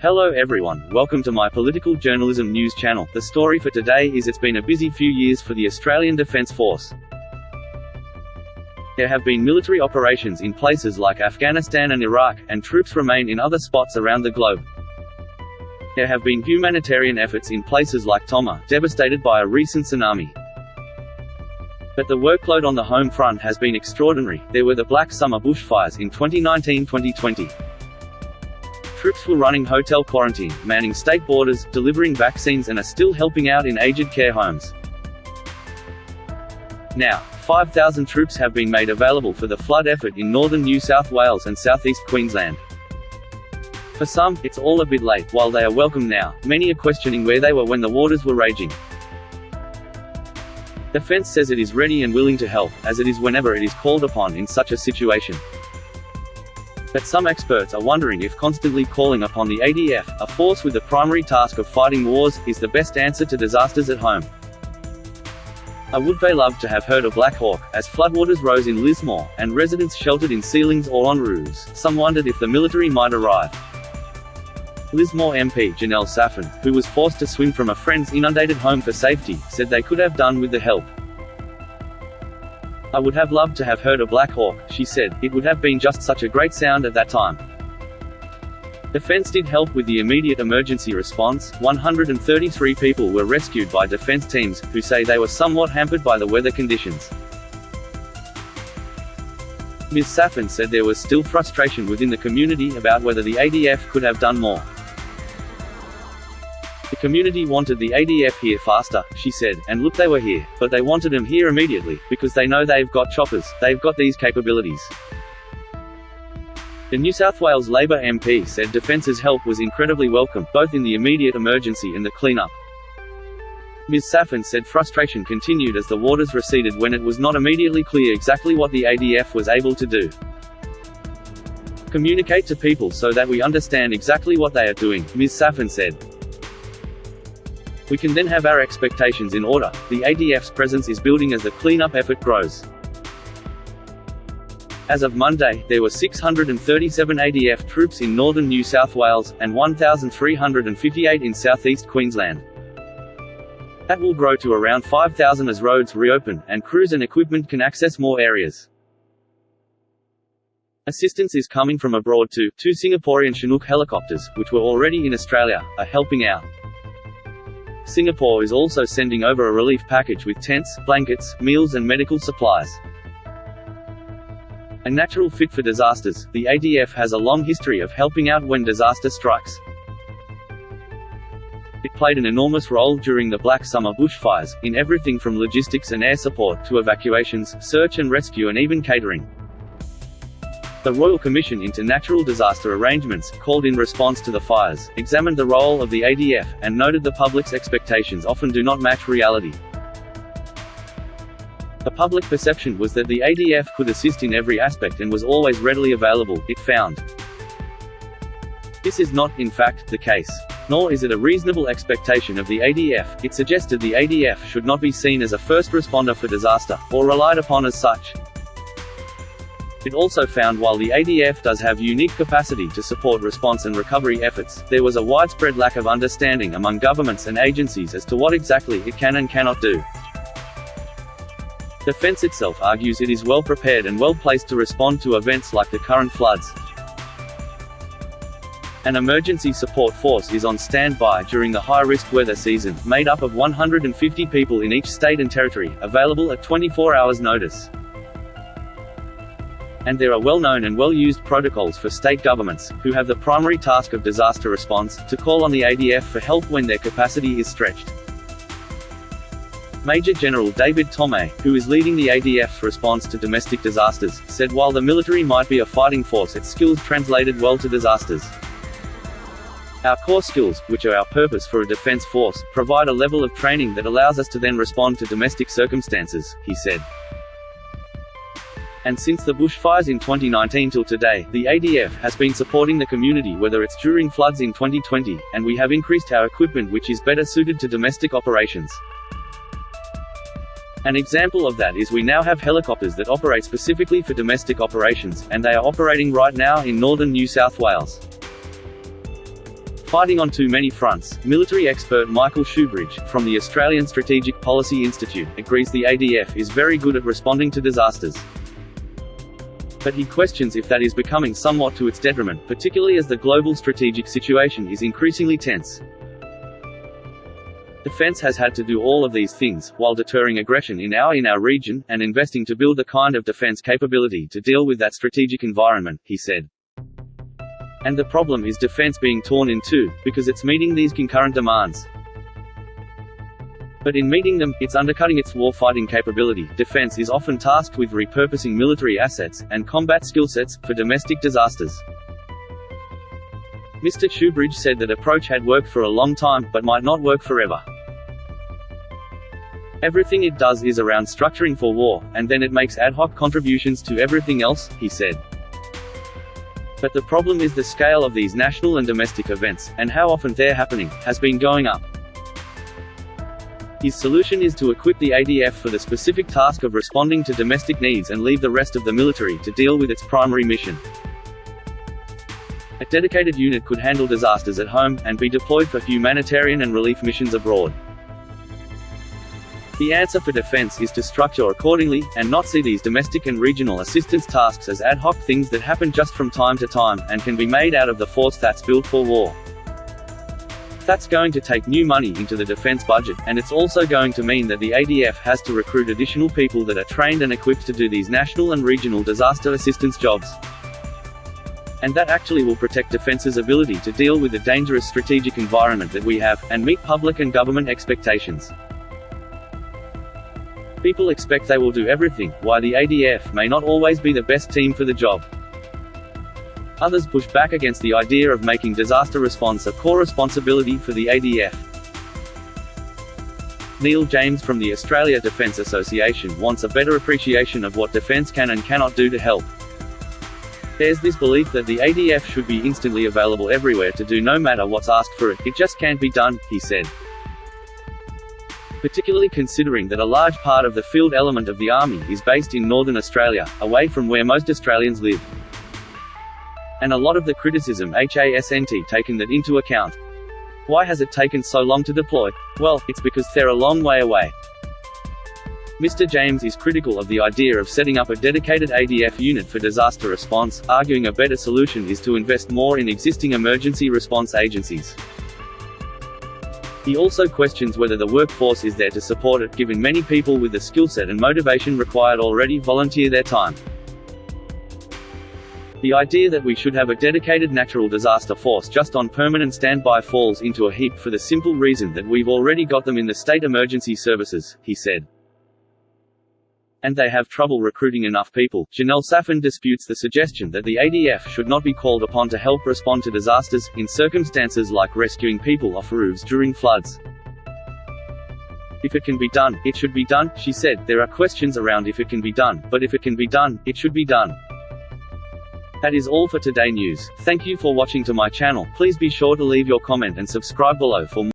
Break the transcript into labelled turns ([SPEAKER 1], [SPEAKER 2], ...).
[SPEAKER 1] Hello everyone, welcome to my political journalism news channel. The story for today is it's been a busy few years for the Australian Defence Force. There have been military operations in places like Afghanistan and Iraq, and troops remain in other spots around the globe. There have been humanitarian efforts in places like Tonga, devastated by a recent tsunami. But the workload on the home front has been extraordinary. There were the Black Summer bushfires in 2019-2020. Troops were running hotel quarantine, manning state borders, delivering vaccines and are still helping out in aged care homes. Now, 5,000 troops have been made available for the flood effort in northern New South Wales and southeast Queensland. For some, it's all a bit late. While they are welcome now, many are questioning where they were when the waters were raging. Defence says it is ready and willing to help, as it is whenever it is called upon in such a situation. But some experts are wondering if constantly calling upon the ADF, a force with the primary task of fighting wars, is the best answer to disasters at home. I would they love to have heard of Black Hawk, as floodwaters rose in Lismore, and residents sheltered in ceilings or on roofs. Some wondered if the military might arrive. Lismore MP Janelle Saffin, who was forced to swim from a friend's inundated home for safety, said they could have done with the help. I would have loved to have heard a Black Hawk, she said. It would have been just such a great sound at that time. Defence did help with the immediate emergency response. 133 people were rescued by defence teams, who say they were somewhat hampered by the weather conditions. Ms. Saffin said there was still frustration within the community about whether the ADF could have done more. The community wanted the ADF here faster, she said, and look, they were here, but they wanted them here immediately, because they know they've got choppers, they've got these capabilities. The New South Wales Labor MP said Defence's help was incredibly welcome, both in the immediate emergency and the clean-up. Ms. Saffin said frustration continued as the waters receded when it was not immediately clear exactly what the ADF was able to do. Communicate to people so that we understand exactly what they are doing, Ms. Saffin said. We can then have our expectations in order. The ADF's presence is building as the cleanup effort grows. As of Monday, there were 637 ADF troops in northern New South Wales, and 1,358 in southeast Queensland. That will grow to around 5,000 as roads reopen, and crews and equipment can access more areas. Assistance is coming from abroad too. 2 Singaporean Chinook helicopters, which were already in Australia, are helping out. Singapore is also sending over a relief package with tents, blankets, meals and medical supplies. A natural fit for disasters, the ADF has a long history of helping out when disaster strikes. It played an enormous role during the Black Summer bushfires, in everything from logistics and air support, to evacuations, search and rescue and even catering. The Royal Commission into Natural Disaster Arrangements, called in response to the fires, examined the role of the ADF, and noted the public's expectations often do not match reality. The public perception was that the ADF could assist in every aspect and was always readily available, it found. This is not, in fact, the case. Nor is it a reasonable expectation of the ADF. It suggested the ADF should not be seen as a first responder for disaster, or relied upon as such. It also found while the ADF does have unique capacity to support response and recovery efforts, there was a widespread lack of understanding among governments and agencies as to what exactly it can and cannot do. Defence itself argues it is well prepared and well placed to respond to events like the current floods. An emergency support force is on standby during the high-risk weather season, made up of 150 people in each state and territory, available at 24 hours' notice. And there are well-known and well-used protocols for state governments, who have the primary task of disaster response, to call on the ADF for help when their capacity is stretched. Major General David Tomei, who is leading the ADF's response to domestic disasters, said while the military might be a fighting force, its skills translated well to disasters. Our core skills, which are our purpose for a defence force, provide a level of training that allows us to then respond to domestic circumstances, he said. And since the bushfires in 2019 till today, the ADF has been supporting the community whether it's during floods in 2020, and we have increased our equipment which is better suited to domestic operations. An example of that is we now have helicopters that operate specifically for domestic operations, and they are operating right now in northern New South Wales. Fighting on too many fronts, military expert Michael Shoebridge, from the Australian Strategic Policy Institute, agrees the ADF is very good at responding to disasters. But he questions if that is becoming somewhat to its detriment, particularly as the global strategic situation is increasingly tense. Defense has had to do all of these things, while deterring aggression in our region, and investing to build the kind of defense capability to deal with that strategic environment, he said. And the problem is defense being torn in two, because it's meeting these concurrent demands. But in meeting them, it's undercutting its war-fighting capability. Defense is often tasked with repurposing military assets, and combat skill sets, for domestic disasters. Mr. Shoebridge said that approach had worked for a long time, but might not work forever. Everything it does is around structuring for war, and then it makes ad hoc contributions to everything else, he said. But the problem is the scale of these national and domestic events, and how often they're happening, has been going up. His solution is to equip the ADF for the specific task of responding to domestic needs and leave the rest of the military to deal with its primary mission. A dedicated unit could handle disasters at home, and be deployed for humanitarian and relief missions abroad. The answer for defense is to structure accordingly, and not see these domestic and regional assistance tasks as ad hoc things that happen just from time to time, and can be made out of the force that's built for war. That's going to take new money into the defense budget, and it's also going to mean that the ADF has to recruit additional people that are trained and equipped to do these national and regional disaster assistance jobs. And that actually will protect defense's ability to deal with the dangerous strategic environment that we have, and meet public and government expectations. People expect they will do everything, while the ADF may not always be the best team for the job. Others push back against the idea of making disaster response a core responsibility for the ADF. Neil James from the Australia Defence Association wants a better appreciation of what defence can and cannot do to help. There's this belief that the ADF should be instantly available everywhere to do no matter what's asked for it. It just can't be done, he said. Particularly considering that a large part of the field element of the Army is based in Northern Australia, away from where most Australians live. And a lot of the criticism hasn't taken that into account. Why has it taken so long to deploy? Well, it's because they're a long way away. Mr. James is critical of the idea of setting up a dedicated ADF unit for disaster response, arguing a better solution is to invest more in existing emergency response agencies. He also questions whether the workforce is there to support it, given many people with the skill set and motivation required already volunteer their time. The idea that we should have a dedicated natural disaster force just on permanent standby falls into a heap for the simple reason that we've already got them in the state emergency services, he said. And they have trouble recruiting enough people. Janelle Saffin disputes the suggestion that the ADF should not be called upon to help respond to disasters, in circumstances like rescuing people off roofs during floods. If it can be done, it should be done, she said. There are questions around if it can be done, but if it can be done, it should be done. That is all for Today News. Thank you for watching to my channel. Please be sure to leave your comment and subscribe below for more.